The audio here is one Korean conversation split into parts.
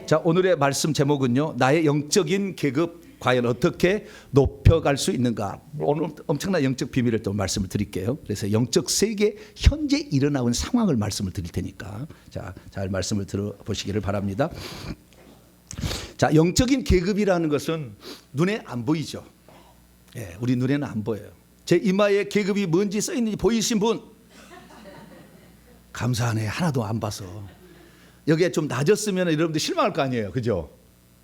자, 오늘의 말씀 제목은요, 나의 영적인 계급 과연 어떻게 높여갈 수 있는가. 오늘 엄청난 영적 비밀을 또 말씀을 드릴게요. 그래서 영적 세계 현재 일어나는 상황을 말씀을 드릴 테니까 자, 잘 말씀을 들어보시기를 바랍니다. 자, 영적인 계급이라는 것은 눈에 안 보이죠. 예, 우리 눈에는 안 보여요. 제 이마에 계급이 뭔지 써 있는지 보이신 분? 감사하네. 하나도 안 봐서. 여기에 좀 낮았으면 여러분들 실망할 거 아니에요, 그죠?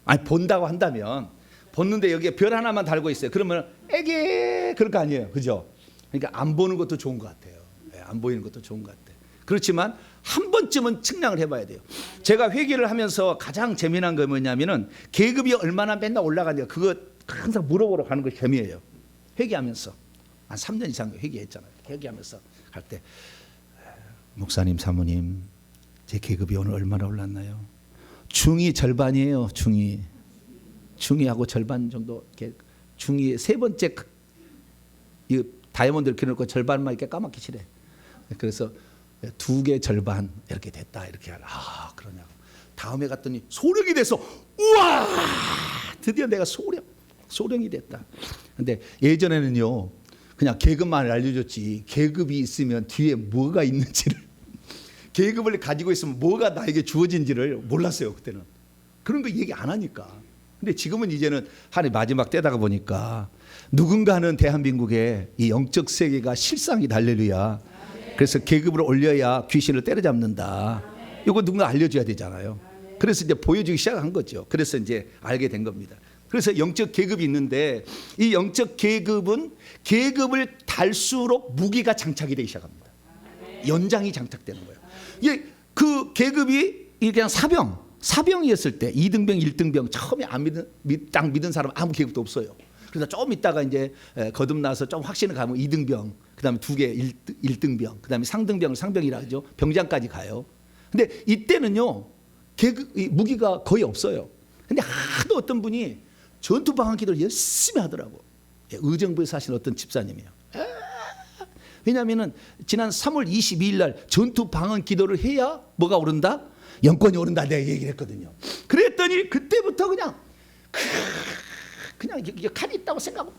아니, 본다고 한다면 보는데 여기에 별 하나만 달고 있어요. 그러면 에게 그럴 거 아니에요, 그죠? 그러니까 안 보는 것도 좋은 것 같아요. 예, 안 보이는 것도 좋은 것 같아요. 그렇지만 한 번쯤은 측량을 해봐야 돼요. 제가 회계를 하면서 가장 재미난 거 뭐냐면은 계급이 얼마나 맨날 올라가는가 그거 항상 물어보러 가는 것이 재미예요. 회계하면서 한 3년 이상 회계했잖아요. 회계하면서 갈 때 목사님, 사모님, 제 계급이 오늘 얼마나 올랐나요? 중이 절반이에요. 중이하고 절반 정도. 중이 세 번째 이 다이아몬드를 켜놓고 절반만 이렇게 까맣게 칠해. 그래서 2개 절반 이렇게 됐다 이렇게 하라. 아, 그러냐고. 다음에 갔더니 소령이 돼서 우와, 드디어 내가 소령이 됐다. 근데 예전에는요, 그냥 계급만 알려줬지 계급이 있으면 뒤에 뭐가 있는지를 계급을 가지고 있으면 뭐가 나에게 주어진지를 몰랐어요. 그때는 그런 거 얘기 안 하니까. 근데 지금은 이제는 한 해 마지막 때다가 보니까 누군가는 대한민국에 이 영적 세계가 실상이다. 할렐루야. 그래서 계급을 올려야 귀신을 때려잡는다. 이거 누군가 알려줘야 되잖아요. 그래서 이제 보여주기 시작한 거죠. 그래서 이제 알게 된 겁니다. 그래서 영적 계급이 있는데 이 영적 계급은 계급을 달수록 무기가 장착이 되기 시작합니다. 연장이 장착되는 거예요. 이게 그 계급이 그냥 사병이었을 때 2등병, 1등병 처음에 딱 믿은 사람 아무 계급도 없어요. 그래서 좀 있다가 이제 거듭나서 좀 확신을 가면 2등병, 그다음에 2개 1등병, 그다음에 상등병을 상병이라 하죠. 병장까지 가요. 근데 이때는요, 무기가 거의 없어요. 근데 하도 어떤 분이 전투 방한 기도를 열심히 하더라고. 의정부에 사신 어떤 집사님이에요. 왜냐하면은 지난 3월 22일 날 전투 방한 기도를 해야 뭐가 오른다? 영권이 오른다. 내가 얘기를 했거든요. 그랬더니 그때부터 그냥 이게 칼이 있다고 생각하고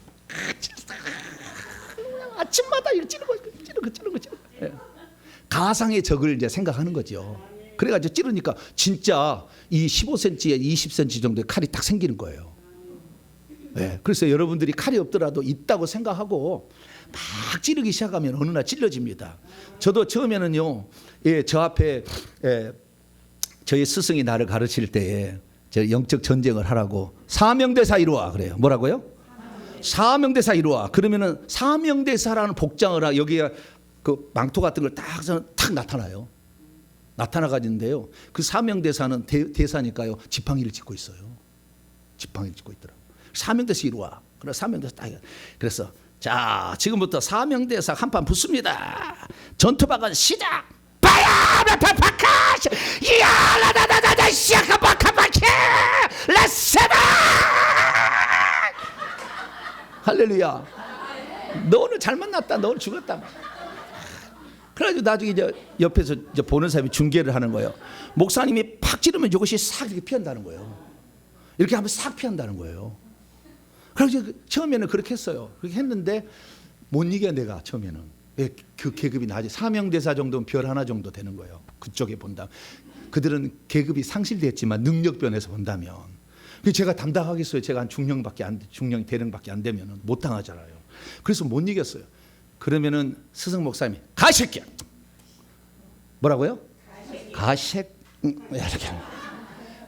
그냥 아침마다 이렇게 찌르고. 가상의 적을 이제 생각하는 거죠. 그래가지고 찌르니까 진짜 이 15cm에 20cm 정도의 칼이 딱 생기는 거예요. 네, 그래서 여러분들이 칼이 없더라도 있다고 생각하고 막 찌르기 시작하면 어느 날 찔러집니다. 저도 처음에는요, 저 앞에 저희 스승이 나를 가르칠 때에 저 영적 전쟁을 하라고 사명대사 이루와 그래요. 뭐라고요? 사명대사 이루와. 그러면은 사명대사라는 복장을 하고 여기에 그 망토 같은 걸 탁 나타나요. 나타나가지는데요. 그 사명대사는 대사니까요. 지팡이를 짚고 있어요. 지팡이를 짚고 있더라고. 사명대사 이루와. 그래서 사명대사 딱. 그래서 자, 지금부터 사명대사 한판 붙습니다. 전투방은 시작. 바야바파파카시 야라다다다다 시아카바카바케 라세다. 할렐루야. 너 오늘 잘 만났다. 너 오늘 죽었다. 그래가지고 나중에 이제 옆에서 이제 보는 사람이 중계를 하는 거예요. 목사님이 팍 찌르면 이것이 싹 이렇게 피한다는 거예요. 이렇게 하면 싹 피한다는 거예요. 그래서 처음에는 그렇게 했어요. 그렇게 했는데 못 이겨 내가 처음에는. 그 계급이 낮이 사명대사 정도면 별 하나 정도 되는 거예요. 그쪽에 본다면. 그들은 계급이 상실됐지만 능력변에서 본다면. 제가 담당하겠어요. 제가 한 중령 대령밖에 안 되면 못 당하잖아요. 그래서 못 이겼어요. 그러면은 스승 목사님이 가새끼야. 뭐라고요? 가색. 이렇게.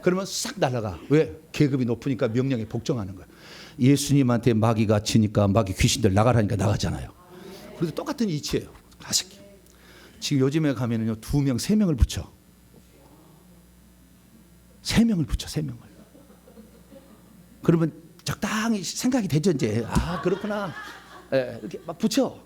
그러면 싹 날아가. 왜? 계급이 높으니까 명령에 복종하는 거예요. 예수님한테 마귀가 치니까 마귀 귀신들 나가라니까 나가잖아요. 그래도 똑같은 이치예요. 가새끼. 지금 요즘에 가면은요 2명, 3명을 붙여. 3명을 붙여. 3명을. 그러면 적당히 생각이 되죠 이제. 아, 그렇구나. 이렇게 막 붙여.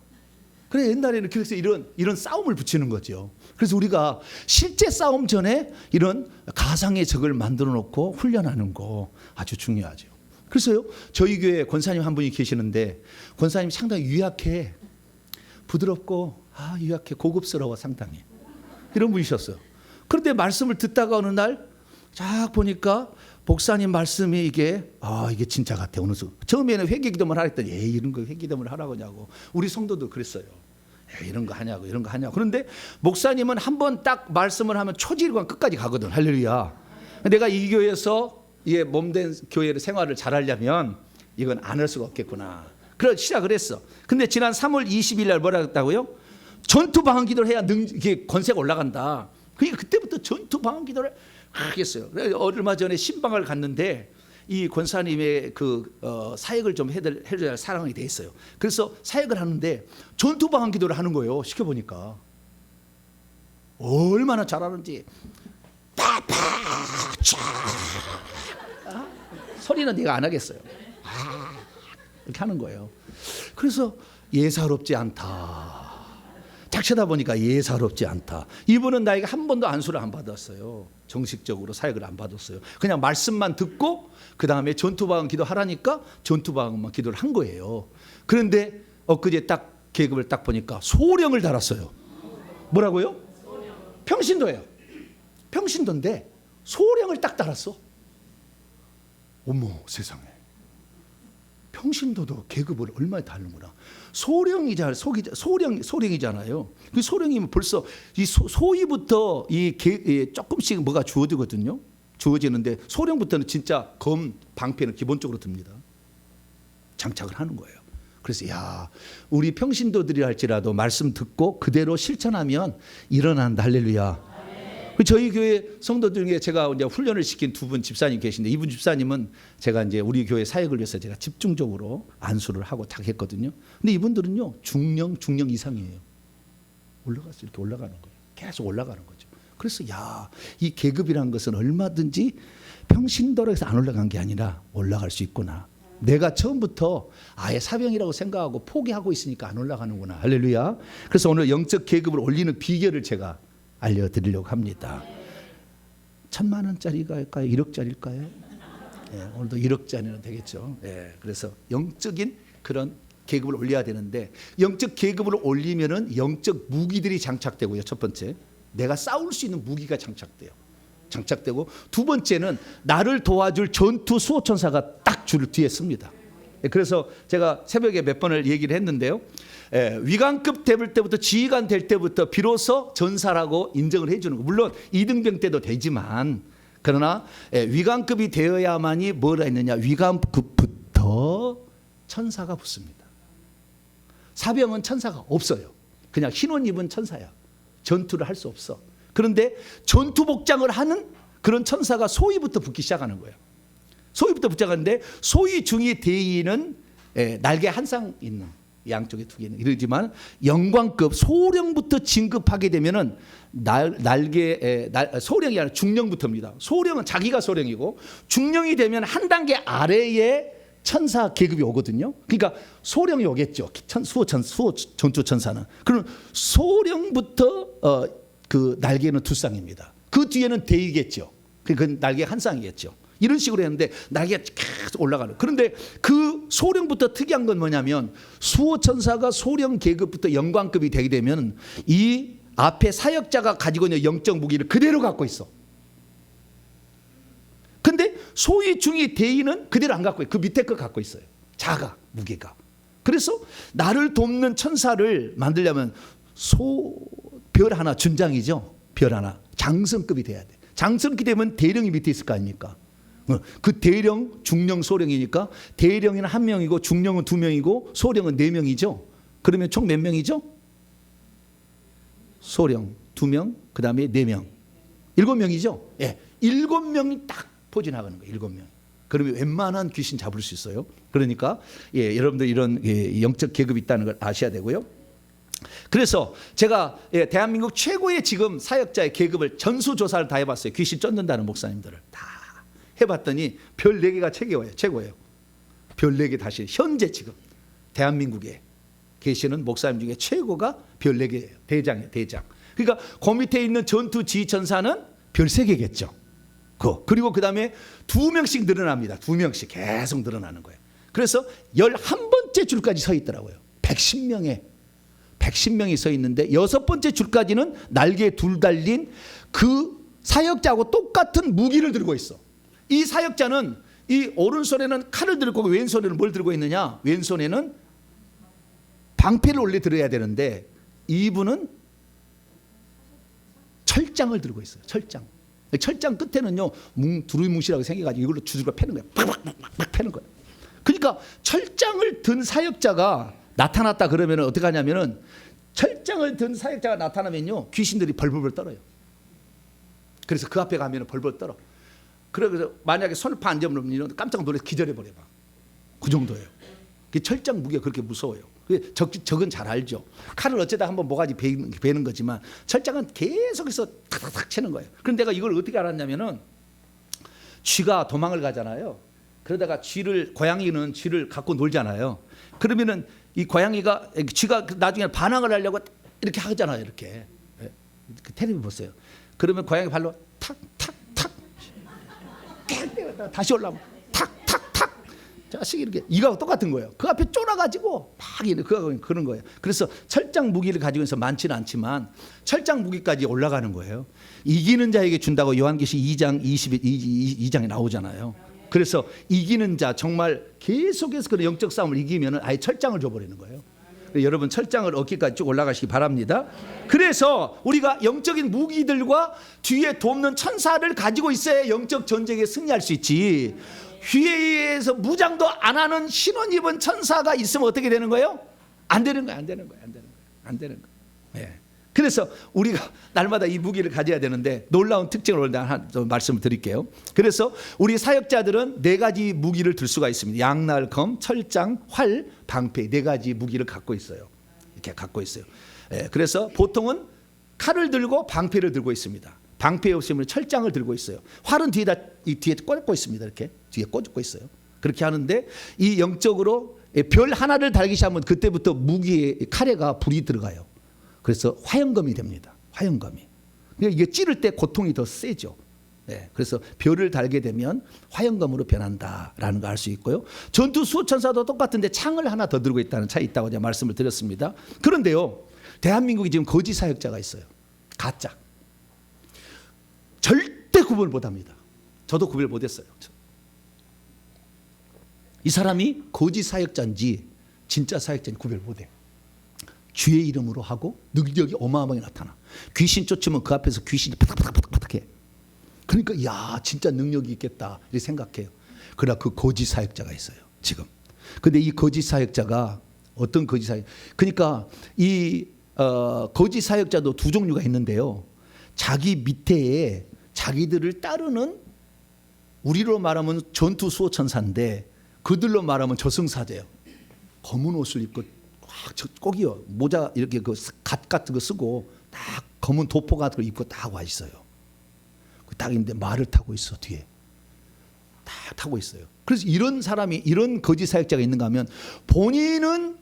그래, 옛날에는 그래서 이런 싸움을 붙이는 거죠. 그래서 우리가 실제 싸움 전에 이런 가상의 적을 만들어 놓고 훈련하는 거 아주 중요하죠. 그래서요, 저희 교회에 권사님 한 분이 계시는데 권사님이 상당히 유약해. 부드럽고 유약해. 고급스러워 상당히. 이런 분이셨어요. 그런데 말씀을 듣다가 어느 날 쫙 보니까 목사님 말씀이 이게 진짜 같아. 어느 순간 처음에는 회개기도문 하랬더니 이런 거 회개기도문을 하라고 하냐고. 우리 성도도 그랬어요. 이런 거 하냐고 이런 거 하냐고. 그런데 목사님은 한번 딱 말씀을 하면 초지일관 끝까지 가거든. 할렐루야. 내가 이 교회에서 이게 몸된 교회를 생활을 잘하려면 이건 안 할 수가 없겠구나. 그래서 시작을 했어. 근데 지난 3월 20일 날 뭐라 했다고요? 전투 방언 기도를 해야 이게 권세가 올라간다. 그러니까 그때부터 전투 방언 기도를 하겠어요. 얼마 전에 신방을 갔는데 이 권사님의 사역을 좀 해줘야 할 사랑이 돼 있어요. 그래서 사역을 하는데 전투 방언 기도를 하는 거예요. 시켜보니까 얼마나 잘하는지. 소리는 내가 안 하겠어요. 이렇게 하는 거예요. 그래서 예사롭지 않다. 딱 쳐다보니까 예사롭지 않다. 이분은 나에게 한 번도 안수를 안 받았어요. 정식적으로 사역을 안 받았어요. 그냥 말씀만 듣고 그 다음에 전투방언 기도하라니까 전투방언만 기도를 한 거예요. 그런데 엊그제 딱 계급을 딱 보니까 소령을 달았어요. 뭐라고요? 평신도예요. 평신도인데 소령을 딱 달았어. 어머 세상에. 평신도도 계급을 얼마나 다르구나. 소령이잖아요. 그 소령이면 벌써 이 소위부터 조금씩 뭐가 주어지거든요. 주어지는데 소령부터는 진짜 검 방패는 기본적으로 듭니다. 장착을 하는 거예요. 그래서 우리 평신도들이 할지라도 말씀 듣고 그대로 실천하면 일어난다. 할렐루야. 저희 교회 성도들 중에 제가 이제 훈련을 시킨 두 분 집사님 계신데 이분 집사님은 제가 이제 우리 교회 사역을 위해서 제가 집중적으로 안수를 하고 딱 했거든요. 근데 이분들은요 중령 이상이에요. 올라가서 이렇게 올라가는 거예요. 계속 올라가는 거죠. 그래서 이 계급이라는 것은 얼마든지 평신도로 해서 안 올라간 게 아니라 올라갈 수 있구나. 내가 처음부터 아예 사병이라고 생각하고 포기하고 있으니까 안 올라가는구나. 할렐루야. 그래서 오늘 영적 계급을 올리는 비결을 제가 알려드리려고 합니다. 1,000만 원짜리일까요? 1억짜리일까요? 오늘도 1억짜리는 되겠죠. 그래서 영적인 그런 계급을 올려야 되는데 영적 계급을 올리면은 영적 무기들이 장착되고요. 첫 번째, 내가 싸울 수 있는 무기가 장착되고 두 번째는 나를 도와줄 전투 수호천사가 딱 줄 뒤에 씁니다. 그래서 제가 새벽에 몇 번을 얘기를 했는데요. 위관급 될 때부터 지휘관 될 때부터 비로소 전사라고 인정을 해주는 거. 물론 2등병 때도 되지만 그러나 위관급이 되어야만이 뭐라 했느냐. 위관급부터 천사가 붙습니다. 사병은 천사가 없어요. 그냥 흰 옷 입은 천사야. 전투를 할 수 없어. 그런데 전투 복장을 하는 그런 천사가 소위부터 붙기 시작하는 거예요. 소위부터 붙자는데 소위 중위 대위는 날개 한 쌍 있는 양쪽에 두 개 있는 이러지만 영광급 소령부터 진급하게 되면은 소령이 아니라 중령부터입니다. 소령은 자기가 소령이고 중령이 되면 한 단계 아래에 천사 계급이 오거든요. 그러니까 소령이 오겠죠. 수호 전투 천사는. 그럼 소령부터 그 날개는 두 쌍입니다. 그 뒤에는 대위겠죠. 그 날개 한 쌍이겠죠. 이런 식으로 했는데 날개가 계속 올라가는. 그런데 그 소령부터 특이한 건 뭐냐면 수호천사가 소령 계급부터 영광급이 되게 되면 이 앞에 사역자가 가지고 있는 영적 무기를 그대로 갖고 있어. 근데 소위 중위 대위는 그대로 안 갖고 있어요. 그 밑에 거 갖고 있어요. 작아 무게가. 그래서 나를 돕는 천사를 만들려면 별 하나 준장이죠. 별 하나 장성급이 돼야 돼. 장성급이 되면 대령이 밑에 있을 거 아닙니까? 그 대령, 중령, 소령이니까 대령은 한 명이고 중령은 두 명이고 소령은 네 명이죠. 그러면 총 몇 명이죠? 소령 두 명, 그 다음에 네 명, 7명이죠. 7명이 딱 포진하는 거예요. 7명. 그러면 웬만한 귀신 잡을 수 있어요. 그러니까 여러분들 이런 영적 계급이 있다는 걸 아셔야 되고요. 그래서 제가 대한민국 최고의 지금 사역자의 계급을 전수조사를 다 해봤어요. 귀신 쫓는다는 목사님들을 다 해봤더니 별 4개가 최고예요. 별 4개 다시 현재 지금 대한민국에 계시는 목사님 중에 최고가 별 4개예요. 대장이에요. 대장. 그러니까 그 밑에 있는 전투 지휘천사는 별 3개겠죠. 그리고 그 다음에 2명씩 늘어납니다. 2명씩 계속 늘어나는 거예요. 그래서 11번째 줄까지 서 있더라고요. 110명이 서 있는데 6번째 줄까지는 날개 둘 달린 그 사역자하고 똑같은 무기를 들고 있어. 이 사역자는 이 오른손에는 칼을 들고 왼손에는 뭘 들고 있느냐? 왼손에는 방패를 원래 들어야 되는데 이분은 철장을 들고 있어요. 철장. 철장 끝에는요 두루뭉실하게 생겨가지고 이걸로 주주가 패는 거예요. 팍팍팍 패는 거예요. 그러니까 철장을 든 사역자가 나타났다 그러면 어떻게 하냐면은 철장을 든 사역자가 나타나면요 귀신들이 벌벌 떨어요. 그래서 그 앞에 가면 벌벌 떨어. 그래서 만약에 손을 안 잡으면 깜짝 놀라서 기절해 버려 봐. 그 정도예요. 철장 무게가 그렇게 무서워요. 적은 잘 알죠. 칼을 어쩌다 한번 모가지 베는 거지만 철장은 계속해서 탁탁탁 치는 거예요. 그런데 내가 이걸 어떻게 알았냐면은 쥐가 도망을 가잖아요. 그러다가 고양이는 쥐를 갖고 놀잖아요. 그러면은 이 쥐가 나중에 반항을 하려고 이렇게 하잖아요. 이렇게 텔레비 보세요. 그러면 고양이 발로 탁탁탁 다시 올라오면 탁탁탁 자식이 이렇게 이거하고 똑같은 거예요. 그 앞에 쫄아가지고 막 그런 거예요. 그래서 철장 무기를 가지고 있어서 많지는 않지만 철장 무기까지 올라가는 거예요. 이기는 자에게 준다고 요한계시 2장 22장에 나오잖아요. 그래서 이기는 자 정말 계속해서 그런 영적 싸움을 이기면 아예 철장을 줘버리는 거예요. 여러분 철장을 얻기까지 쭉 올라가시기 바랍니다. 그래서 우리가 영적인 무기들과 뒤에 돕는 천사를 가지고 있어야 영적 전쟁에 승리할 수 있지. 뒤에서 무장도 안 하는 신원 입은 천사가 있으면 어떻게 되는 거예요? 안 되는 거예요. 안 되는 거예요. 안 되는 거예요. 안 되는 거예요. 예. 그래서 우리가 날마다 이 무기를 가져야 되는데 놀라운 특징을 오늘 좀 말씀을 드릴게요. 그래서 우리 사역자들은 4가지 무기를 들 수가 있습니다. 양날, 검, 철장, 활, 방패 4가지 무기를 갖고 있어요. 이렇게 갖고 있어요. 예, 그래서 보통은 칼을 들고 방패를 들고 있습니다. 방패 없으면 철장을 들고 있어요. 활은 뒤에 꽂고 있습니다. 이렇게 뒤에 꽂고 있어요. 그렇게 하는데 이 영적으로 별 하나를 달기 시작하면 그때부터 무기에 칼에가 불이 들어가요. 그래서 화염검이 됩니다. 화염검이. 이게 찌를 때 고통이 더 세죠. 네, 그래서 별을 달게 되면 화염검으로 변한다라는 거 알 수 있고요. 전투 수호천사도 똑같은데 창을 하나 더 들고 있다는 차이 있다고 제가 말씀을 드렸습니다. 그런데요, 대한민국에 지금 거짓 사역자가 있어요. 가짜. 절대 구별 못합니다. 저도 구별 못했어요. 이 사람이 거짓 사역자인지 진짜 사역자인지 구별 못해요. 주의 이름으로 하고 능력이 어마어마하게 나타나. 귀신 쫓으면 그 앞에서 귀신이 파닥파닥파닥해. 그러니까 야 진짜 능력이 있겠다 이렇게 생각해요. 그러나 그 거짓 사역자가 있어요 지금. 근데 이 거짓 사역자가 어떤 거짓 사역? 그러니까 이 거짓 사역자도 2종류가 있는데요. 자기 밑에 자기들을 따르는 우리로 말하면 전투 수호천사인데 그들로 말하면 저승사자예요. 검은 옷을 입고 꼭이요 모자 이렇게 그 갓 같은 거 쓰고 딱 검은 도포 같은 거 입고 딱 와 있어요. 딱 있는데 말을 타고 있어 뒤에 딱 타고 있어요. 그래서 이런 사람이 이런 거짓 사역자가 있는가 하면 본인은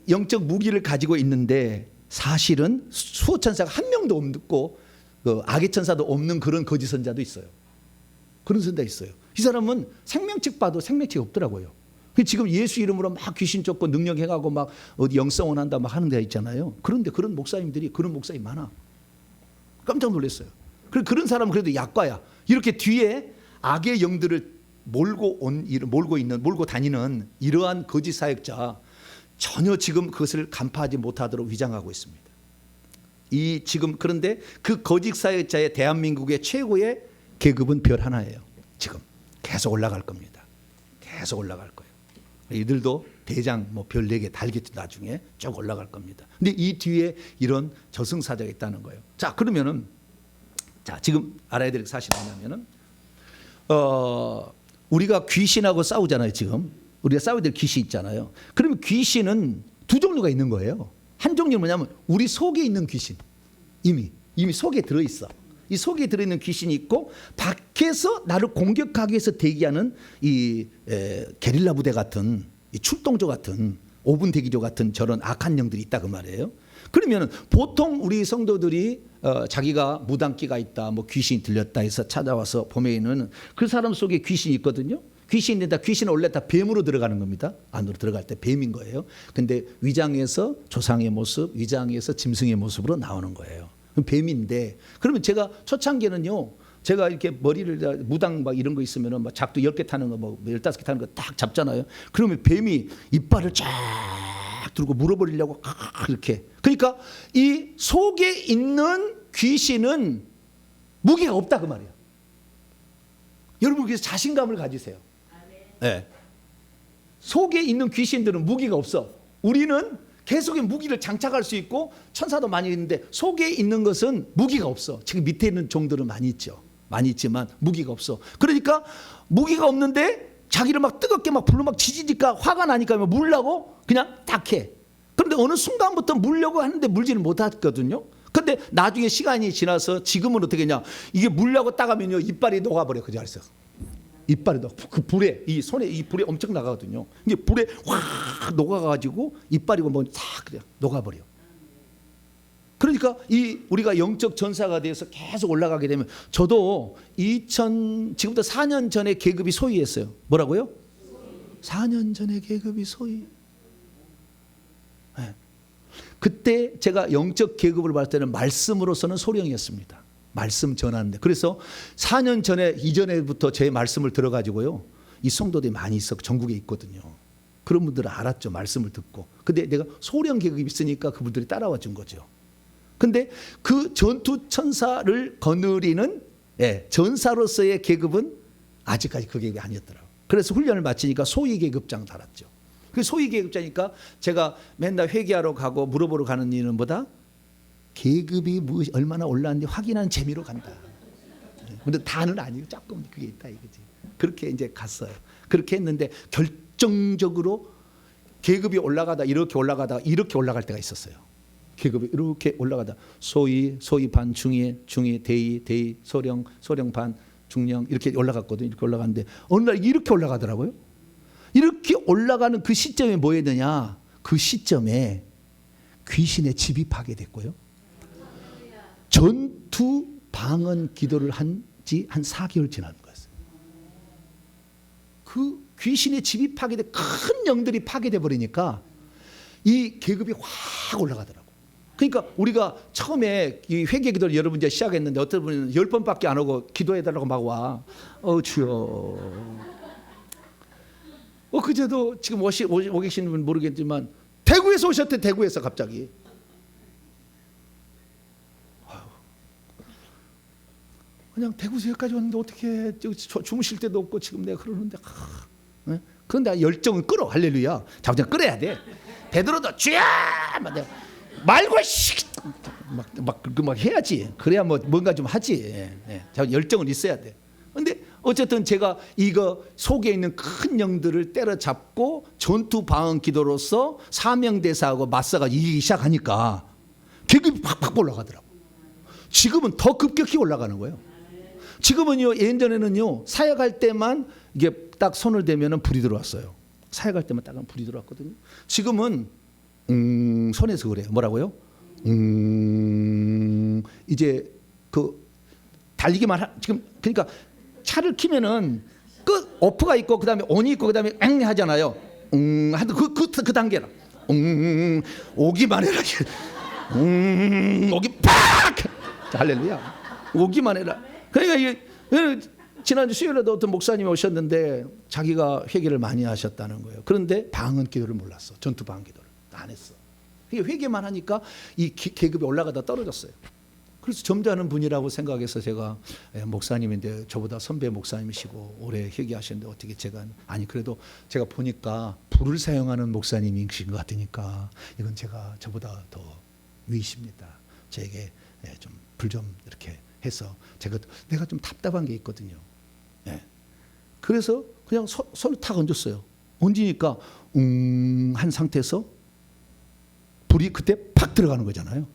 영적 무기를 가지고 있는데 사실은 수호천사가 한 명도 없고 그 악의 천사도 없는 그런 거짓 선자도 있어요. 그런 선자 있어요. 이 사람은 생명책 봐도 생명책이 없더라고요. 지금 예수 이름으로 막 귀신 쫓고 능력해가고 막 어디 영성원 한다 막 하는 데가 있잖아요. 그런데 그런 목사님 많아. 깜짝 놀랐어요. 그런 사람은 그래도 약과야. 이렇게 뒤에 악의 영들을 몰고 다니는 이러한 거짓 사역자 전혀 지금 그것을 간파하지 못하도록 위장하고 있습니다. 그런데 그 거짓 사역자의 대한민국의 최고의 계급은 별 하나예요. 지금 계속 올라갈 겁니다. 계속 올라갈 거예요. 이들도 대장 별 4개 달겠지 나중에 쭉 올라갈 겁니다. 근데 이 뒤에 이런 저승사자가 있다는 거예요. 자 그러면은 지금 알아야 될 사실이 뭐냐면은 우리가 귀신하고 싸우잖아요. 지금 우리가 싸워야 될 귀신 있잖아요. 그러면 귀신은 2종류가 있는 거예요. 한 종류는 뭐냐면 우리 속에 있는 귀신 이미 속에 들어있어. 이 속에 들어있는 귀신이 있고 밖에서 나를 공격하기 위해서 대기하는 이 게릴라 부대 같은 이 출동조 같은 5분 대기조 같은 저런 악한 영들이 있다 그 말이에요. 그러면 보통 우리 성도들이 자기가 무당기가 있다 뭐 귀신이 들렸다 해서 찾아와서 보면은 그 사람 속에 귀신이 있거든요. 귀신인데 귀신은 원래 다 뱀으로 들어가는 겁니다. 안으로 들어갈 때 뱀인 거예요. 근데 위장에서 조상의 모습, 위장에서 짐승의 모습으로 나오는 거예요. 뱀인데, 그러면 제가 초창기는요, 제가 이렇게 머리를 무당 막 이런 거 있으면은 막 작두 10개 타는 거 뭐 15개 타는 거 딱 잡잖아요. 그러면 뱀이 이빨을 쫙 들고 물어버리려고 이렇게. 그러니까 이 속에 있는 귀신은 무게가 없다 그 말이에요. 여러분 그래서 자신감을 가지세요. 네. 속에 있는 귀신들은 무기가 없어. 우리는 계속 무기를 장착할 수 있고 천사도 많이 있는데 속에 있는 것은 무기가 없어. 지금 밑에 있는 종들은 많이 있죠. 많이 있지만 무기가 없어. 그러니까 무기가 없는데 자기를 막 뜨겁게 막 불로 막 지지니까 화가 나니까 물라고 그냥 딱 해. 그런데 어느 순간부터 물려고 하는데 물지를 못하거든요. 근데 나중에 시간이 지나서 지금은 어떻게 했냐, 이게 물려고 딱 하면요 이빨이 녹아버려. 그 자리에서 이빨이 그 불에, 이 손에 이 불에 엄청 나가거든요. 이게 불에 확 녹아가지고 이빨이고 뭐 싹 그냥 녹아버려. 그러니까 이 우리가 영적 전사가 돼서 계속 올라가게 되면, 저도 지금부터 4년 전에 계급이 소위했어요. 뭐라고요? 4년 전에 계급이 소위. 네. 그때 제가 영적 계급을 받을 때는 말씀으로서는 소령이었습니다. 말씀 전하는데. 그래서 4년 전에 이전에부터 제 말씀을 들어가지고요, 이 성도들이 많이 있어 전국에 있거든요. 그런 분들은 알았죠. 말씀을 듣고. 근데 내가 소령 계급이 있으니까 그분들이 따라와 준 거죠. 근데 그 전투 천사를 거느리는 전사로서의 계급은 아직까지 그 계급이 아니었더라고요. 그래서 훈련을 마치니까 소위 계급장 달았죠. 그 소위 계급자니까 제가 맨날 회개하러 가고 물어보러 가는 이유는보다 계급이 얼마나 올랐는지 확인하는 재미로 간다. 근데 다는 아니고 조금 그게 있다 이거지. 그렇게 이제 갔어요. 그렇게 했는데 결정적으로 계급이 올라가다 이렇게 올라가다 이렇게 올라갈 때가 있었어요. 계급이 이렇게 올라가다 소위 반, 중위, 대위, 소령 반, 중령 이렇게 올라갔거든요. 이렇게 올라갔는데 어느 날 이렇게 올라가더라고요. 이렇게 올라가는 그 시점에 뭐 했느냐, 그 시점에 귀신의 집이 파괴됐고요, 전투 방언 기도를 한 지 한 4개월 지난 거였어요. 그 귀신의 집이 파괴돼 큰 영들이 파괴돼 버리니까 이 계급이 확 올라가더라고. 그러니까 우리가 처음에 이 회개 기도를 여러분 이제 시작했는데 어떤 분은 10번밖에 안 오고 기도해달라고 막 와. 주여. 그제도 지금 오 계시는 분 모르겠지만 대구에서 오셨대. 대구에서 갑자기. 그냥 대구에서 여기까지 왔는데 어떻게 주무실 때도 없고 지금 내가 그러는데 네? 그런데 열정은 끌어. 할렐루야. 자부장 끌어야 돼. 베드로도 주야 말고 막 해야지. 그래야 뭐 뭔가 좀 하지. 열정은 있어야 돼. 근데 어쨌든 제가 이거 속에 있는 큰 영들을 때려잡고 전투 방언 기도로서 사명대사하고 맞서가 이기기 시작하니까 계급이 팍팍 올라가더라고. 지금은 더 급격히 올라가는 거예요. 지금은요, 예전에는요 사역할 때만 이게 딱 손을 대면은 불이 들어왔어요. 사역할 때만 딱 불이 들어왔거든요. 지금은 손에서 그래요. 뭐라고요? 이제 그 달리기만 지금 그러니까 차를 키면은 끝 오프가 있고 그다음에 온이 있고 그다음에 앵 하잖아요. 하여튼 그 단계라. 오기만 해라. 오기 팍. 할렐루야. 오기만 해라. 그러니까 이게 지난주 수요일에도 어떤 목사님이 오셨는데 자기가 회개를 많이 하셨다는 거예요. 그런데 방언 기도를 몰랐어. 전투 방언 기도를 안 했어. 회개만 하니까 이 계급이 올라가다 떨어졌어요. 그래서 점잖은 분이라고 생각해서 제가 목사님인데 저보다 선배 목사님이시고 오래 회개하셨는데 어떻게 제가 아니 그래도 제가 보니까 불을 사용하는 목사님이신 것 같으니까 이건 제가 저보다 더 위이십니다. 제게 좀 불 좀 이렇게 해서 내가 좀 답답한 게 있거든요. 그래서 그냥 손을 탁 얹었어요. 얹으니까 한 상태에서 불이 그때 팍 들어가는 거잖아요.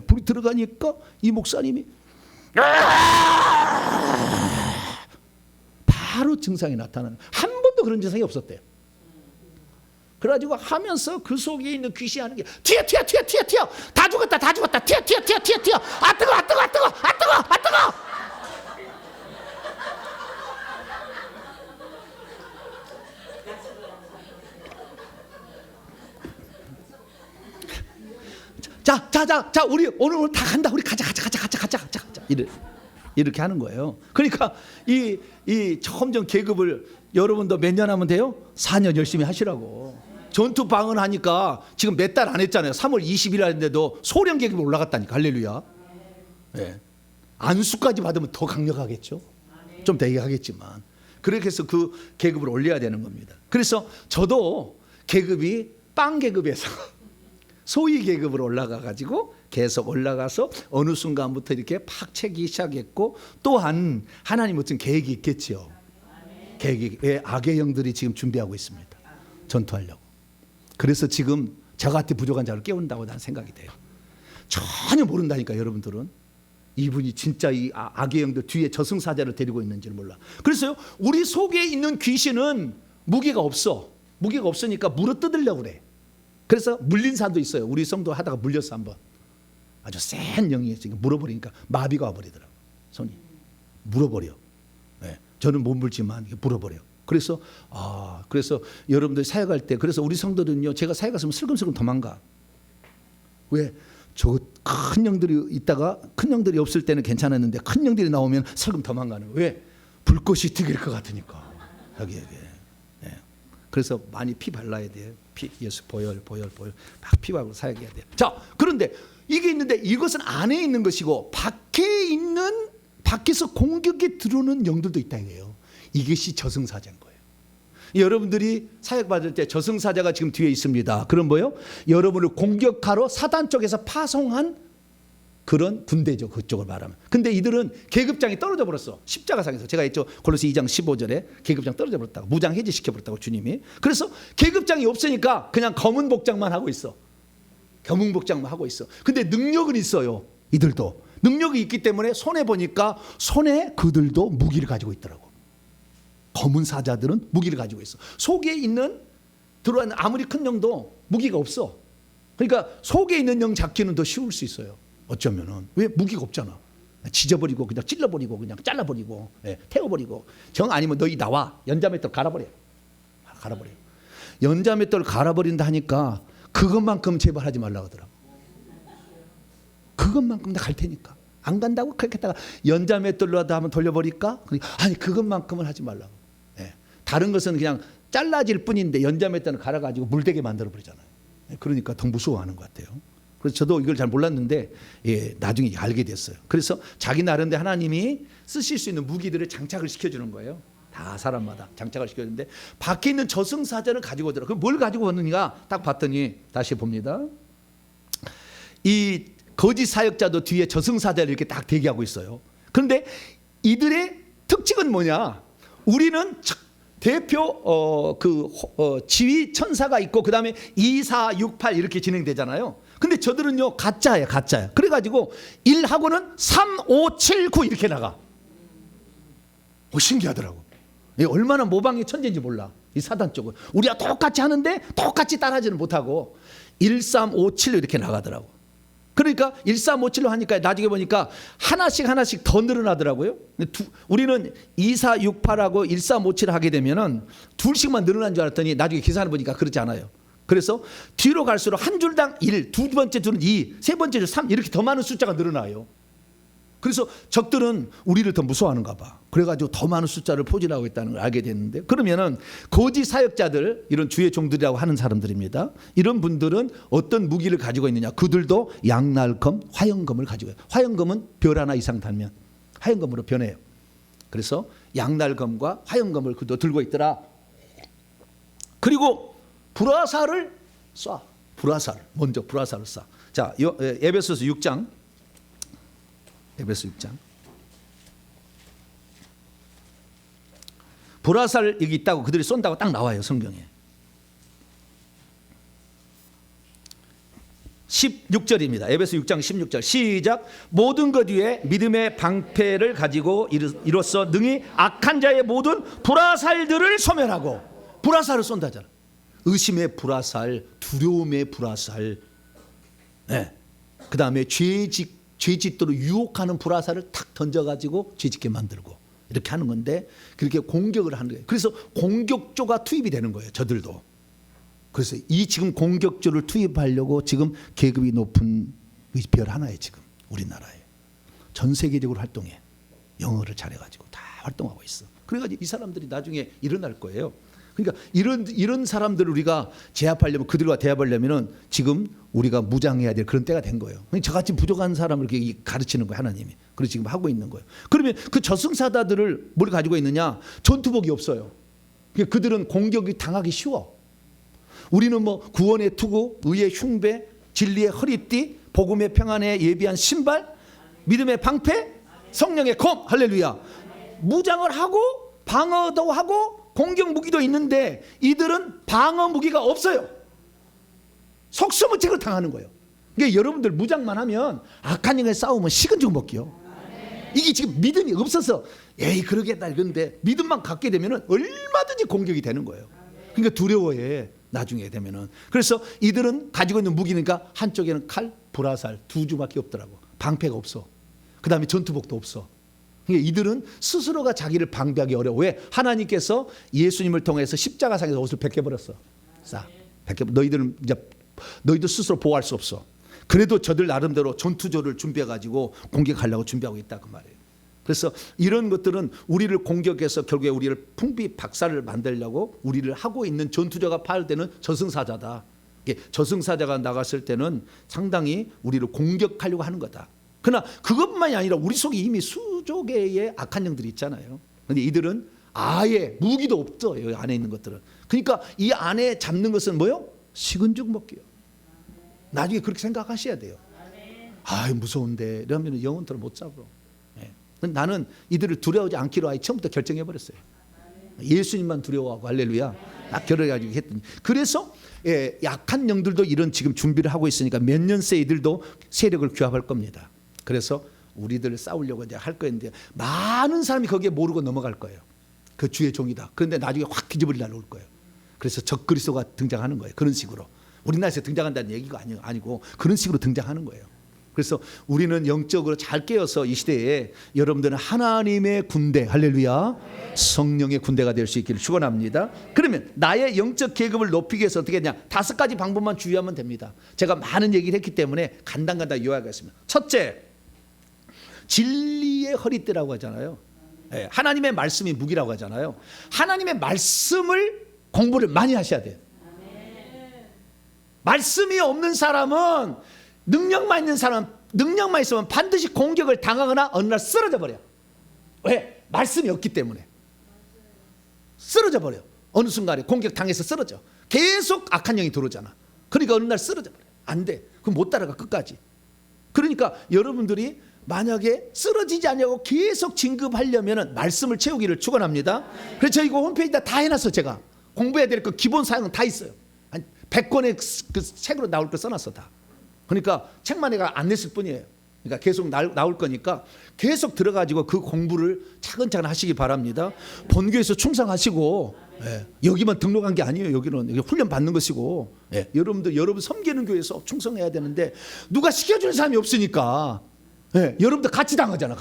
불이 들어가니까 이 목사님이 바로 증상이 나타나는. 한 번도 그런 증상이 없었대요. 그래가지고 하면서 그 속에 있는 귀신이 하는 게 튀어 다 죽었다 튀어 아 뜨거 자, 우리 오늘 다 간다. 우리 가자. 이렇게 하는 거예요. 그러니까 이 점점 계급을 여러분도 몇 년 하면 돼요? 4년 열심히 하시라고. 전투 방언하니까 지금 몇 달 안 했잖아요. 3월 20일 했는데도 소련 계급이 올라갔다니까. 할렐루야. 네. 안수까지 받으면 더 강력하겠죠. 좀 되게 하겠지만. 그렇게 해서 그 계급을 올려야 되는 겁니다. 그래서 저도 계급이 빵 계급에서 소위 계급으로 올라가 가지고 계속 올라가서 어느 순간부터 이렇게 팍 채기 시작했고, 또한 하나님 어떤 계획이 있겠죠. 계획이. 악의 영들이 지금 준비하고 있습니다. 전투하려고. 그래서 지금 저같이 부족한 자를 깨운다고 나는 생각이 돼요. 전혀 모른다니까 여러분들은. 이분이 진짜 이 악의 영들 뒤에 저승사자를 데리고 있는지를 몰라. 그래서요, 우리 속에 있는 귀신은 무게가 없어. 무게가 없으니까 물어뜯으려고 그래. 그래서 물린 사람도 있어요. 우리 성도 하다가 물렸어 한번. 아주 센 영이 지금 물어버리니까 마비가 와버리더라고. 손이 물어버려. 네. 저는 못 물지만 물어버려. 그래서 그래서 여러분들 사역할 때, 그래서 우리 성도들은요, 제가 사역 갔으면 슬금슬금 도망가. 왜? 저 큰 영들이 있다가 큰 영들이 없을 때는 괜찮았는데 큰 영들이 나오면 슬금 도망가는 거예요. 왜? 불꽃이 튀길 것 같으니까. 여기에. 네. 그래서 많이 피 발라야 돼요. 피, 예수 보혈 막 피하고 사역해야 돼요. 자, 그런데 이게 있는데 이것은 안에 있는 것이고 밖에서 공격에 들어오는 영들도 있다 이거예요. 이것이 저승사자인 거예요. 여러분들이 사역 받을 때 저승사자가 지금 뒤에 있습니다. 그럼 뭐요? 여러분을 공격하러 사단 쪽에서 파송한 그런 군대죠. 그쪽을 말하면. 근데 이들은 계급장이 떨어져 버렸어. 십자가상에서. 제가 했죠. 골로새 2장 15절에 계급장 떨어져 버렸다고. 무장 해제시켜 버렸다고 주님이. 그래서 계급장이 없으니까 그냥 검은 복장만 하고 있어. 검은 복장만 하고 있어. 근데 능력은 있어요. 이들도. 능력이 있기 때문에 손에 보니까 손에 그들도 무기를 가지고 있더라고. 검은 사자들은 무기를 가지고 있어. 속에 있는 들어왔는 아무리 큰 영도 무기가 없어. 그러니까 속에 있는 영 잡기는 더 쉬울 수 있어요. 어쩌면은. 왜? 무기가 없잖아. 지져버리고 그냥 찔러버리고 그냥 잘라버리고 태워버리고. 정 아니면 너희 나와. 연자맷돌 갈아버려. 연자맷돌 갈아버린다 하니까 그것만큼 제발 하지 말라고 하더라고. 그것만큼 나 갈 테니까. 안 간다고 그렇게 했다가 연자맷돌로 하다 하면 돌려버릴까? 아니 그것만큼은 하지 말라고. 다른 것은 그냥 잘라질 뿐인데 연자맷돌을 갈아가지고 물되게 만들어버리잖아요. 그러니까 더 무서워하는 것 같아요. 그래서 저도 이걸 잘 몰랐는데 나중에 알게 됐어요. 그래서 자기 나름대로 하나님이 쓰실 수 있는 무기들을 장착을 시켜주는 거예요. 다 사람마다 장착을 시켜주는데 밖에 있는 저승사자를 가지고 오더라. 그럼 뭘 가지고 오느냐 딱 봤더니 다시 봅니다. 이 거짓 사역자도 뒤에 저승사자를 이렇게 딱 대기하고 있어요. 그런데 이들의 특징은 뭐냐? 우리는 대표 지휘 천사가 있고 그 다음에 2, 4, 6, 8 이렇게 진행되잖아요. 근데 저들은요 가짜야. 그래가지고 1하고는 3, 5, 7, 9 이렇게 나가. 신기하더라고. 얼마나 모방의 천재인지 몰라. 이 사단 쪽은 우리가 똑같이 하는데 똑같이 따라하지는 못하고 1, 3, 5, 7 이렇게 나가더라고. 그러니까 1, 3, 5, 7로 하니까 나중에 보니까 하나씩 더 늘어나더라고요. 우리는 2, 4, 6, 8하고 1, 3, 5, 7 하게 되면은 둘씩만 늘어난 줄 알았더니 나중에 계산해 보니까 그렇지 않아요. 그래서 뒤로 갈수록 한 줄당 1, 두 번째 줄은 2, 세 번째 줄 3 이렇게 더 많은 숫자가 늘어나요. 그래서 적들은 우리를 더 무서워하는가 봐. 그래가지고 더 많은 숫자를 포진하고 있다는 걸 알게 됐는데, 그러면은 거짓 사역자들, 이런 주의 종들이라고 하는 사람들입니다. 이런 분들은 어떤 무기를 가지고 있느냐? 그들도 양날검, 화영검을 가지고 있어요. 화영검은 별 하나 이상 달면 화영검으로 변해요. 그래서 양날검과 화영검을 그도 들고 있더라. 그리고 불화살을 쏴. 먼저 불화살을 쏴. 자, 에베소서 6장. 에베소 6장. 불화살 여기 있다고 그들이 쏜다고 딱 나와요 성경에. 16절입니다. 에베소 6장 16절 시작. 모든 것 위에 믿음의 방패를 가지고 이로써 능히 악한 자의 모든 불화살들을 소멸하고. 불화살을 쏜다잖아. 의심의 불화살, 두려움의 불화살, 그 다음에 죄짓도록 유혹하는 불화살을 탁 던져가지고 죄짓게 만들고 이렇게 하는 건데, 그렇게 공격을 하는 거예요. 그래서 공격조가 투입이 되는 거예요. 저들도. 그래서 이 지금 공격조를 투입하려고 지금 계급이 높은 별 하나에 지금 우리나라에 전 세계적으로 활동해. 영어를 잘해가지고 다 활동하고 있어. 그래가지고 이 사람들이 나중에 일어날 거예요. 그러니까 이런 사람들을 우리가 제압하려면, 그들과 대합하려면은 지금 우리가 무장해야 될 그런 때가 된 거예요. 저같이 부족한 사람을 이렇게 가르치는 거예요, 하나님이. 그래서 지금 하고 있는 거예요. 그러면 그 저승사자들을 뭘 가지고 있느냐? 전투복이 없어요. 그들은 공격이 당하기 쉬워. 우리는 뭐 구원의 투구, 의의 흉배, 진리의 허리띠, 복음의 평안에 예비한 신발, 믿음의 방패, 성령의 검, 할렐루야. 무장을 하고 방어도 하고 공격 무기도 있는데 이들은 방어 무기가 없어요. 속수무책을 당하는 거예요. 그러니까 여러분들 무장만 하면 악한 영에 싸우면 식은 죽 먹기요. 이게 지금 믿음이 없어서 에이 그러겠다 이런데 믿음만 갖게 되면 얼마든지 공격이 되는 거예요. 그러니까 두려워해 나중에 되면은. 그래서 이들은 가지고 있는 무기니까 한쪽에는 칼, 불화살 두 주밖에 없더라고. 방패가 없어. 그 다음에 전투복도 없어. 그러니까 이들은 스스로가 자기를 방비하기 어려워. 왜? 하나님께서 예수님을 통해서 십자가상에서 옷을 벗겨버렸어. 너희들은 이제 너희들 스스로 보호할 수 없어. 그래도 저들 나름대로 전투조를 준비해가지고 공격하려고 준비하고 있다 그 말이에요. 그래서 이런 것들은 우리를 공격해서 결국에 우리를 풍비 박살을 만들려고 우리를 하고 있는 전투조가 파열되는 저승사자다. 저승사자가 나갔을 때는 상당히 우리를 공격하려고 하는 거다. 그러나 그것만이 아니라 우리 속에 이미 수조 개의 악한 영들이 있잖아요. 그런데 이들은 아예 무기도 없어. 여기 안에 있는 것들은. 그러니까 이 안에 잡는 것은 뭐요? 식은 죽 먹기요. 나중에 그렇게 생각하셔야 돼요. 아 무서운데 이러면 영혼들을 못 잡아. 나는 이들을 두려워하지 않기로 아예 처음부터 결정해버렸어요. 예수님만 두려워하고 할렐루야. 딱 결정해가지고 했더니. 그래서 약한 영들도 이런 지금 준비를 하고 있으니까 몇 년 새 이들도 세력을 규합할 겁니다. 그래서 우리들 싸우려고 이제 할 거였는데 많은 사람이 거기에 모르고 넘어갈 거예요. 그 주의 종이다. 그런데 나중에 확 뒤집어질 날 올 거예요. 그래서 적그리스도가 등장하는 거예요. 그런 식으로. 우리나라에서 등장한다는 얘기가 아니고 그런 식으로 등장하는 거예요. 그래서 우리는 영적으로 잘 깨어서 이 시대에 여러분들은 하나님의 군대, 할렐루야, 성령의 군대가 될 수 있기를 축원합니다. 그러면 나의 영적 계급을 높이기 위해서 어떻게 했냐? 5가지 방법만 주의하면 됩니다. 제가 많은 얘기를 했기 때문에 간단간단 요약하겠습니다. 첫째, 진리의 허리띠라고 하잖아요. 하나님의 말씀이 무기라고 하잖아요. 하나님의 말씀을 공부를 많이 하셔야 돼요. 말씀이 없는 사람은, 능력만 있는 사람은, 능력만 있으면 반드시 공격을 당하거나 어느 날 쓰러져 버려. 왜? 말씀이 없기 때문에 쓰러져 버려. 어느 순간에 공격 당해서 쓰러져. 계속 악한 영이 들어오잖아. 그러니까 어느 날 쓰러져 버려. 안 돼. 그럼 못 따라가 끝까지. 그러니까 여러분들이 만약에 쓰러지지 않냐고 계속 진급하려면 말씀을 채우기를 축원합니다. 그래서 저희 홈페이지에 다 해놨어. 제가 공부해야 될 거 기본 사항은 다 있어요. 한 100권의 그 책으로 나올 거 써놨어 다. 그러니까 책만 내가 안 냈을 뿐이에요. 그러니까 계속 나올 거니까 계속 들어가지고 그 공부를 차근차근 하시기 바랍니다. 본교에서 충성하시고, 여기만 등록한 게 아니에요. 여기는 훈련 받는 것이고, 여러분 섬기는 교회에서 충성해야 되는데 누가 시켜주는 사람이 없으니까, 여러분들 같이 당하잖아.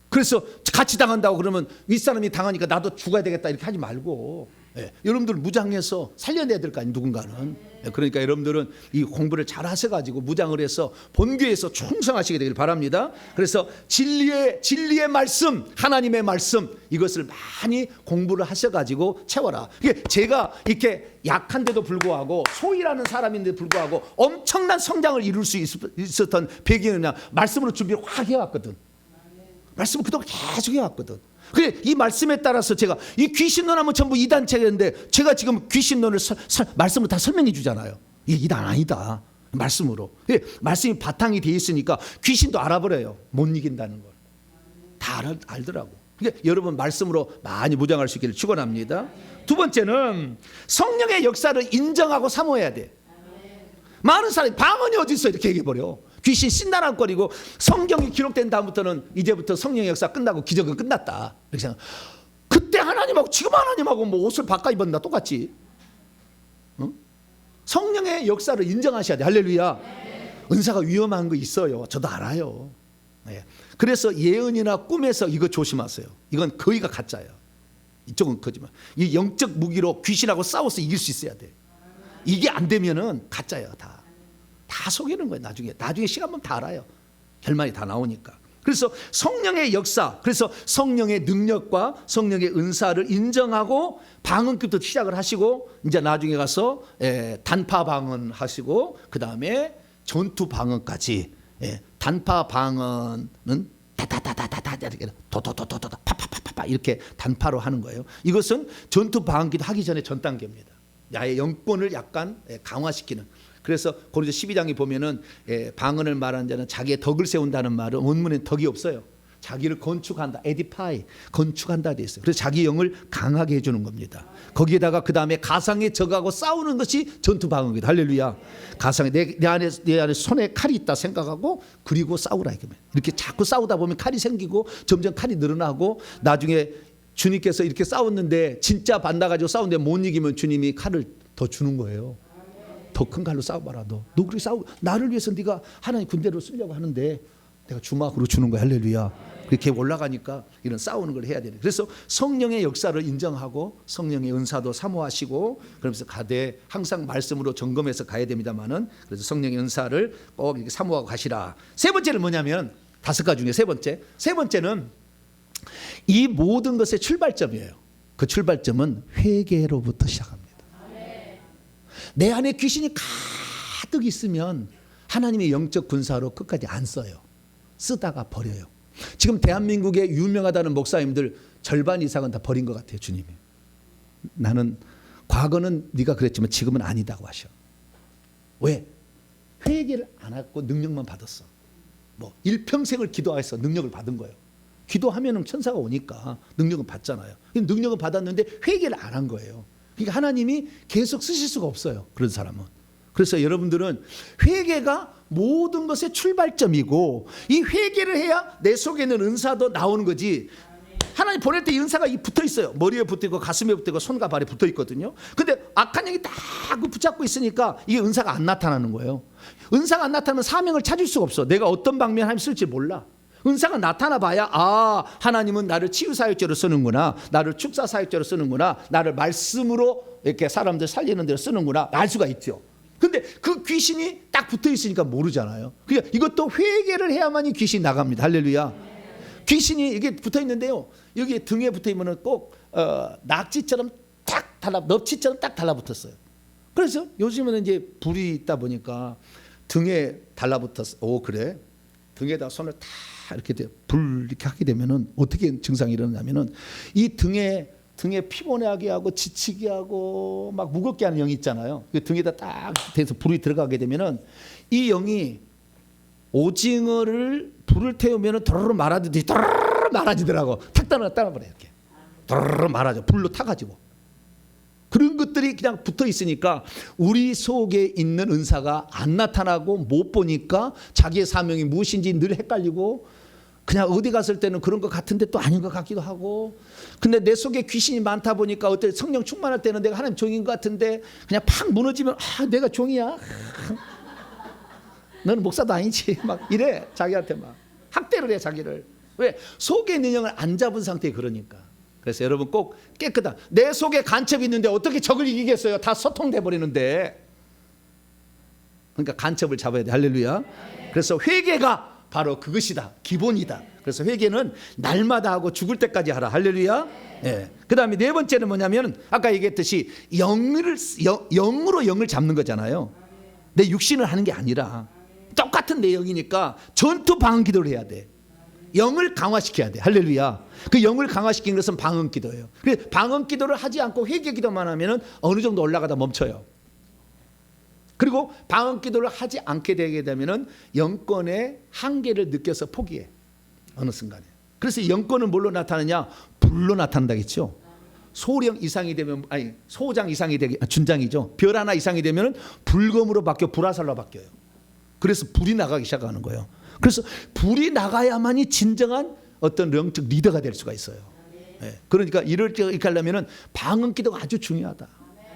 그래서 같이 당한다고 그러면 윗사람이 당하니까 나도 죽어야 되겠다 이렇게 하지 말고, 여러분들 무장해서 살려내야 될 거 아니에요, 누군가는. 그러니까 여러분들은 이 공부를 잘 하셔가지고 무장을 해서 본교에서 충성하시게 되길 바랍니다. 그래서 진리의 말씀, 하나님의 말씀, 이것을 많이 공부를 하셔가지고 채워라. 제가 이렇게 약한데도 불구하고, 소위라는 사람인데 불구하고 엄청난 성장을 이룰 수 있었던 배경은 그냥 말씀으로 준비를 확 해왔거든. 말씀을 그동안 계속 해왔거든. 그래, 이 말씀에 따라서 제가 이 귀신론하면 전부 이단체인데 제가 지금 귀신론을 말씀으로 다 설명해 주잖아요. 이게 이단 아니다. 말씀으로. 그래, 말씀이 바탕이 돼 있으니까 귀신도 알아버려요. 못 이긴다는 걸. 다 알더라고. 그러니까 여러분 말씀으로 많이 무장할 수 있기를 축원합니다. 두 번째는 성령의 역사를 인정하고 사모해야 돼. 많은 사람이 방언이 어디 있어 이렇게 얘기해버려. 귀신 신나랑거리고 성경이 기록된 다음부터는 이제부터 성령의 역사 끝나고 기적은 끝났다 이렇게 생각. 그때 하나님하고 지금 하나님하고 뭐 옷을 바꿔 입었나 똑같지. 성령의 역사를 인정하셔야 돼. 할렐루야. 은사가 위험한 거 있어요. 저도 알아요. 그래서 예언이나 꿈에서 이거 조심하세요. 이건 거의가 가짜예요. 이쪽은 거짓말. 이 영적 무기로 귀신하고 싸워서 이길 수 있어야 돼. 이게 안 되면은 가짜예요. 다 속이는 거예요. 나중에 시간 보면 다 알아요. 결말이 다 나오니까. 그래서 성령의 역사, 그래서 성령의 능력과 성령의 은사를 인정하고 방언기도 시작을 하시고, 이제 나중에 가서 단파 방언 하시고, 그 다음에 전투 방언까지. 단파 방언은 다다다다다다 이렇게 도도도도도 파파파파 이렇게 단파로 하는 거예요. 이것은 전투 방언기도 하기 전에 전 단계입니다. 나의 영권을 약간 강화시키는. 그래서 고린도 12장에 보면은 방언을 말하는 자는 자기의 덕을 세운다는 말은 원문엔 덕이 없어요. 자기를 건축한다, 에디파이, 건축한다 돼 있어요. 그래서 자기 영을 강하게 해주는 겁니다. 거기에다가 그 다음에 가상의 적하고 싸우는 것이 전투 방언이다. 할렐루야. 가상에 내 안에 손에 칼이 있다 생각하고 그리고 싸우라 이렇게 자꾸 싸우다 보면 칼이 생기고 점점 칼이 늘어나고, 나중에 주님께서 이렇게 싸웠는데 진짜 만나가지고 싸우는데 못 이기면 주님이 칼을 더 주는 거예요. 더 큰 칼로 싸워봐라. 너 그렇게 싸우, 나를 위해서 네가 하나님 군대로 쓰려고 하는데 내가 주막으로 주는 거야. 할렐루야. 그렇게 올라가니까 이런 싸우는 걸 해야 되는. 그래서 성령의 역사를 인정하고 성령의 은사도 사모하시고, 그러면서 가되 항상 말씀으로 점검해서 가야 됩니다만은, 그래서 성령의 은사를 꼭 이렇게 사모하고 가시라. 세 번째는 뭐냐면, 5가지 중에 세 번째는 이 모든 것의 출발점이에요. 그 출발점은 회개로부터 시작합니다. 내 안에 귀신이 가득 있으면 하나님의 영적 군사로 끝까지 안 써요. 쓰다가 버려요. 지금 대한민국에 유명하다는 목사님들 절반 이상은 다 버린 것 같아요. 주님이. 나는 과거는 네가 그랬지만 지금은 아니다고 하셔. 왜? 회개를 안 하고 능력만 받았어. 뭐 일평생을 기도해서 능력을 받은 거예요. 기도하면 천사가 오니까 능력은 받잖아요. 능력은 받았는데 회개를 안 한 거예요. 그러니까 하나님이 계속 쓰실 수가 없어요. 그런 사람은. 그래서 여러분들은 회개가 모든 것의 출발점이고, 이 회개를 해야 내 속에 있는 은사도 나오는 거지. 하나님 보낼 때 이 은사가 붙어 있어요. 머리에 붙어 있고 가슴에 붙어 있고 손과 발에 붙어 있거든요. 근데 악한 영이 딱 붙잡고 있으니까 이게 은사가 안 나타나는 거예요. 은사가 안 나타나면 사명을 찾을 수가 없어. 내가 어떤 방면 하나님 쓸지 몰라. 은사가 나타나 봐야, 아, 하나님은 나를 치유사역자로 쓰는구나, 나를 축사사역자로 쓰는구나, 나를 말씀으로 이렇게 사람들 살리는 데로 쓰는구나 알 수가 있죠. 근데 그 귀신이 딱 붙어 있으니까 모르잖아요. 그러니까 이것도 회개를 해야만이 귀신이 나갑니다. 할렐루야. 귀신이 이게 붙어 있는데요, 여기 등에 붙어 있으면 꼭 낙지처럼 딱 넙치처럼 딱 달라붙었어요. 그래서 요즘에는 이제 불이 있다 보니까 등에 달라붙었어. 오, 그래? 등에다 손을 다 이렇게 불 이렇게 하게 되면은 어떻게 증상이 일어나냐면은, 이 등에 피곤하게 하고 지치게 하고 막 무겁게 하는 영이 있잖아요. 그 등에다 딱 대서 불이 들어가게 되면은 이 영이 오징어를 불을 태우면은 도로로 말아지듯이 도로로 말아지더라고. 탁 따라버려 이렇게 도로로 말아져. 불로 타가지고. 그런 것들이 그냥 붙어 있으니까 우리 속에 있는 은사가 안 나타나고 못 보니까 자기의 사명이 무엇인지 늘 헷갈리고, 그냥 어디 갔을 때는 그런 것 같은데 또 아닌 것 같기도 하고, 근데 내 속에 귀신이 많다 보니까 어때, 성령 충만할 때는 내가 하나님 종인 것 같은데 그냥 팍 무너지면, 아, 내가 종이야. 너는 목사도 아니지. 막 이래. 자기한테 막 학대를 해, 자기를. 왜? 속에 있는 영을 안 잡은 상태에. 그러니까. 그래서 여러분 꼭 깨끗한, 내 속에 간첩이 있는데 어떻게 적을 이기겠어요? 다 소통돼 버리는데. 그러니까 간첩을 잡아야 돼. 할렐루야. 그래서 회개가 바로 그것이다. 기본이다. 그래서 회개는 날마다 하고 죽을 때까지 하라. 할렐루야. 예. 그 다음에 네 번째는 뭐냐면, 아까 얘기했듯이 영으로 영을 잡는 거잖아요. 내 육신을 하는 게 아니라 똑같은 내용이니까 전투 방언 기도를 해야 돼. 영을 강화시켜야 돼. 할렐루야. 그 영을 강화시키는 것은 방언 기도예요. 그래서 방언 기도를 하지 않고 회개 기도만 하면은 어느 정도 올라가다 멈춰요. 그리고 방언 기도를 하지 않게 되게 되면은 영권의 한계를 느껴서 포기해. 어느 순간에. 그래서 영권은 뭘로 나타나냐? 불로 나타난다겠죠. 소령 이상이 되면, 아니 소장 이상이 되게, 준장이죠. 별 하나 이상이 되면은 불검으로 바뀌어 불화살로 바뀌어요. 그래서 불이 나가기 시작하는 거예요. 그래서 불이 나가야만이 진정한 어떤 영적 리더가 될 수가 있어요. 네. 그러니까 이렇게 하려면은 방언 기도가 아주 중요하다.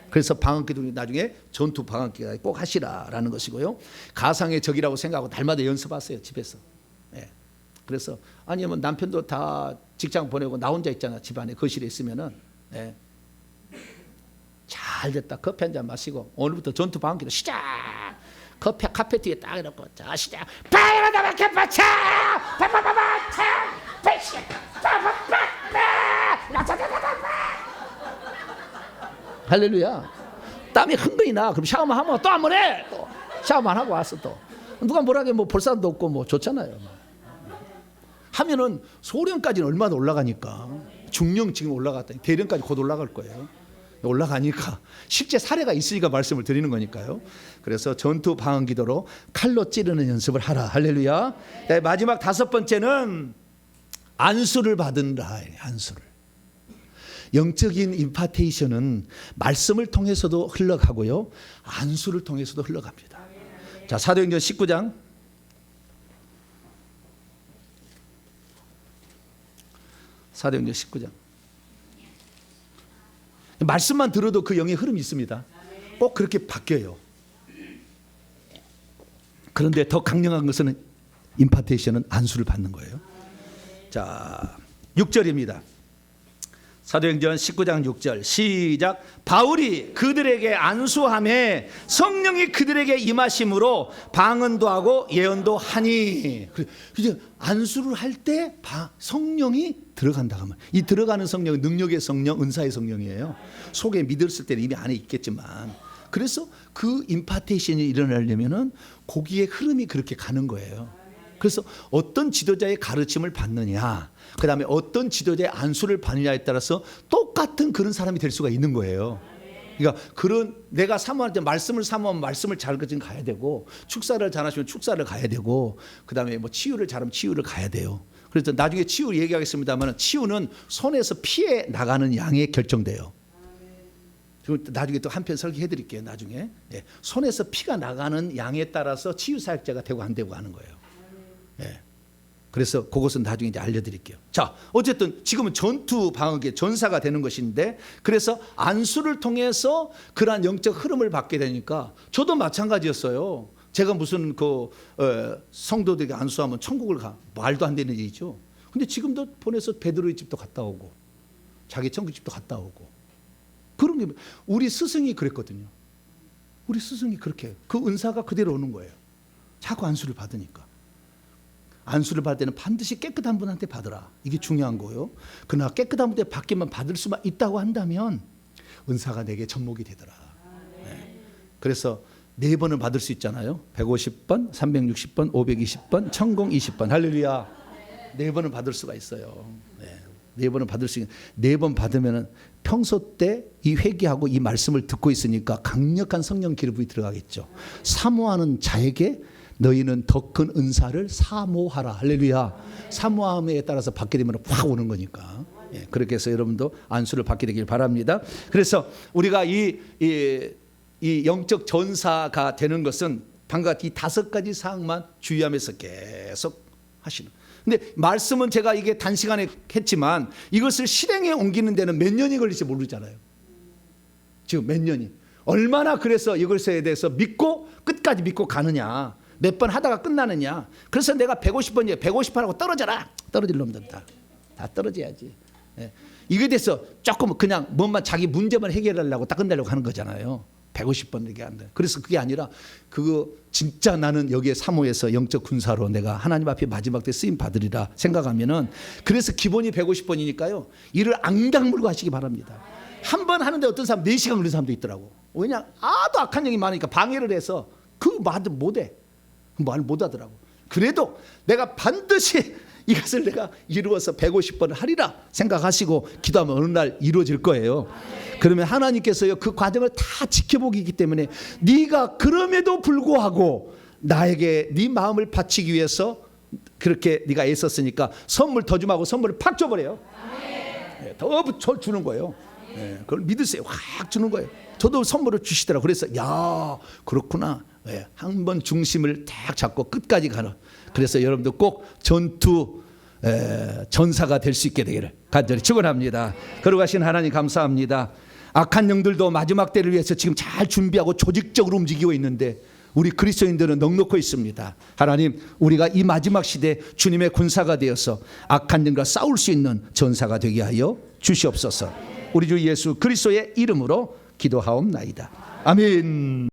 그래서 방언 기도 나중에 전투 방언 기도 꼭 하시라라는 것이고요. 가상의 적이라고 생각하고 날마다 연습하세요, 집에서. 네. 그래서 아니면 남편도 다 직장 보내고 나 혼자 있잖아, 집안에 거실에 있으면은 네. 잘 됐다. 커피 한 잔 마시고 오늘부터 전투 방기로 시작. 커피 카페 뒤에 딱 이렇게 자 시작. 바이바다 캐파차 파파파파차 패시 파파파파 할렐루야. 땀이 흥건히 나. 그럼 샤워만 하면 또 한 번 해. 또 샤워만 하고 와서 또 누가 뭐라게 뭐 볼 사람도 없고 뭐 좋잖아요. 하면은 소령까지는 얼마나 올라가니까. 중령 지금 올라갔다. 대령까지 곧 올라갈 거예요. 올라가니까 실제 사례가 있으니까 말씀을 드리는 거니까요. 그래서 전투 방언 기도로 칼로 찌르는 연습을 하라. 할렐루야. 마지막 다섯 번째는 안수를 받은다. 안수를. 영적인 임파테이션은 말씀을 통해서도 흘러가고요, 안수를 통해서도 흘러갑니다. 자, 사도행전 19장 사도행전 19장 말씀만 들어도 그 영의 흐름이 있습니다. 꼭 그렇게 바뀌어요. 그런데 더 강력한 것은 임파테이션은 안수를 받는 거예요. 자, 6절입니다. 사도행전 19장 6절 시작. 바울이 그들에게 안수함에 성령이 그들에게 임하심으로 방언도 하고 예언도 하니. 그죠? 안수를 할 때 성령이 들어간다 하면 이 들어가는 성령은 능력의 성령, 은사의 성령이에요. 속에 믿었을 때는 이미 안에 있겠지만, 그래서 그 임파테이션이 일어나려면은 거기에 흐름이 그렇게 가는 거예요. 그래서 어떤 지도자의 가르침을 받느냐, 그 다음에 어떤 지도자의 안수를 받느냐에 따라서 똑같은 그런 사람이 될 수가 있는 거예요. 그러니까 그런 내가 사모할 때 말씀을 사모하면 말씀을 잘 가야 되고, 축사를 잘하시면 축사를 가야 되고, 그 다음에 뭐 치유를 잘하면 치유를 가야 돼요. 그래서 나중에 치유 얘기하겠습니다만, 치유는 손에서 피해 나가는 양에 결정돼요. 나중에 또 한편 설계해 드릴게요. 나중에 손에서 피가 나가는 양에 따라서 치유 사역자가 되고 안 되고 하는 거예요. 그래서 그것은 나중에 이제 알려드릴게요. 자, 어쨌든 지금은 전투 방어의 전사가 되는 것인데, 그래서 안수를 통해서 그러한 영적 흐름을 받게 되니까 저도 마찬가지였어요. 제가 무슨 성도들에게 안수하면 천국을 가, 말도 안 되는 일이죠. 근데 지금도 보내서 베드로의 집도 갔다 오고 자기 천국집도 갔다 오고, 그런 게 우리 스승이 그랬거든요. 우리 스승이 그렇게 그 은사가 그대로 오는 거예요. 자꾸 안수를 받으니까. 안수를 받을 때는 반드시 깨끗한 분한테 받으라. 이게 중요한 거예요. 그러나 깨끗한 분한테 받기만 받을 수만 있다고 한다면 은사가 내게 접목이 되더라. 그래서 4번을 받을 수 있잖아요. 150번, 360번, 520번, 천공 20번. 할렐루야. 4번을 받을 수가 있어요. 4번을 받을 수 있는. 4번 받으면 평소 때 이 회개하고 이 말씀을 듣고 있으니까 강력한 성령 기름이 들어가겠죠. 사모하는 자에게 너희는 더 큰 은사를 사모하라. 할렐루야. 사모함에 따라서 받게 되면 확 오는 거니까. 그렇게 해서 여러분도 안수를 받게 되길 바랍니다. 그래서 우리가 이 영적 전사가 되는 것은 방금 이 5가지 사항만 주의하면서 계속 하시는. 근데 말씀은 제가 이게 단시간에 했지만 이것을 실행에 옮기는 데는 몇 년이 걸릴지 모르잖아요. 지금 몇 년이. 얼마나 그래서 이것에 대해서 믿고 끝까지 믿고 가느냐. 몇 번 하다가 끝나느냐. 그래서 내가 150번이에요. 150번하고 떨어져라. 떨어질 놈들 다 떨어져야지. 이거에 대해서 조금 그냥 뭔만 자기 문제만 해결하려고 딱 끝내려고 하는 거잖아요. 150번 얘기 안 돼. 그래서 그게 아니라 그거 진짜 나는 여기에 사모해서 영적 군사로 내가 하나님 앞에 마지막 때 쓰임 받으리라 생각하면은, 그래서 기본이 150번이니까요. 이를 앙당물고 하시기 바랍니다. 한 번 하는데 어떤 사람 4시간 걸리는 사람도 있더라고. 왜냐? 아도 악한 영이 많으니까 방해를 해서 그 말도 못해. 말 못하더라고. 그래도 내가 반드시 이것을 내가 이루어서 150번을 하리라 생각하시고 기도하면 어느 날 이루어질 거예요. 그러면 하나님께서요, 그 과정을 다 지켜보기 때문에 네가 그럼에도 불구하고 나에게 네 마음을 바치기 위해서 그렇게 네가 애썼으니까 선물 더 주면 하고 선물을 팍 줘버려요. 더 주는 거예요. 그걸 믿으세요. 확 주는 거예요. 저도 선물을 주시더라고요. 그래서 야, 그렇구나. 한 번 중심을 딱 잡고 끝까지 가는. 그래서 여러분들 꼭 전사가 될 수 있게 되기를 간절히 축원합니다. 거룩하신 하나님 감사합니다. 악한 영들도 마지막 때를 위해서 지금 잘 준비하고 조직적으로 움직이고 있는데 우리 그리스도인들은 넉넉히 있습니다. 하나님, 우리가 이 마지막 시대 주님의 군사가 되어서 악한 영과 싸울 수 있는 전사가 되게 하여 주시옵소서. 우리 주 예수 그리스도의 이름으로 기도하옵나이다. 아멘.